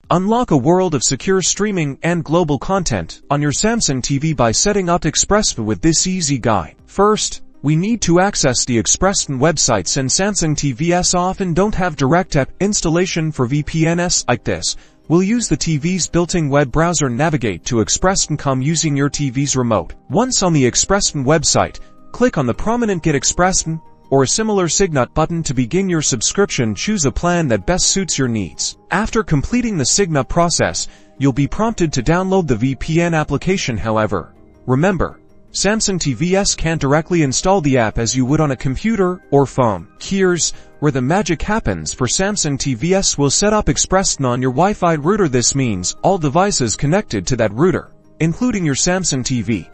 Unlock a world of secure streaming and global content on your Samsung TV by setting up ExpressVPN with this easy guide. First, we need to access the ExpressVPN websites, and Samsung TVs often don't have direct app installation for VPNs like this. We'll use the TV's built-in web browser and navigate to ExpressVPN using your TV's remote. Once on the ExpressVPN website, click on the prominent Get ExpressVPN or a similar Sign-Up button to begin your subscription. Choose a plan that best suits your needs. After completing the Sign-Up process, you'll be prompted to download the VPN application. However, remember, Samsung TVs can't directly install the app as you would on a computer or phone. Here's where the magic happens. For Samsung TVs, will set up ExpressVPN on your Wi-Fi router. This means all devices connected to that router, including your Samsung TV,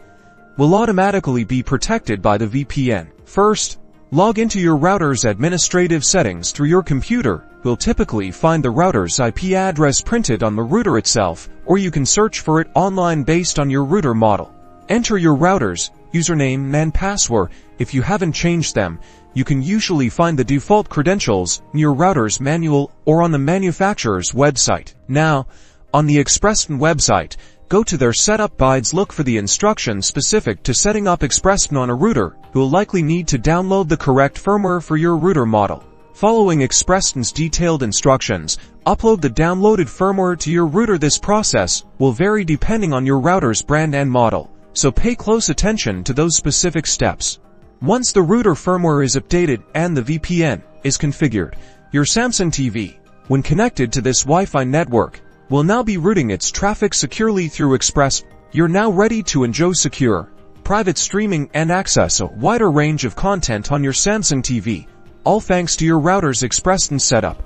will automatically be protected by the VPN. First, log into your router's administrative settings through your computer. You'll typically find the router's IP address printed on the router itself, or you can search for it online based on your router model. Enter your router's username and password. If you haven't changed them, you can usually find the default credentials in your router's manual or on the manufacturer's website. Now, on the ExpressVPN website, go to their setup guides. Look for the instructions specific to setting up ExpressVPN on a router. You'll likely need to download the correct firmware for your router model. Following ExpressVPN's detailed instructions, upload the downloaded firmware to your router. This process will vary depending on your router's brand and model, so pay close attention to those specific steps. Once the router firmware is updated and the VPN is configured, your Samsung TV, when connected to this Wi-Fi network, will now be routing its traffic securely through ExpressVPN. You're now ready to enjoy secure, private streaming and access a wider range of content on your Samsung TV, all thanks to your router's ExpressVPN setup.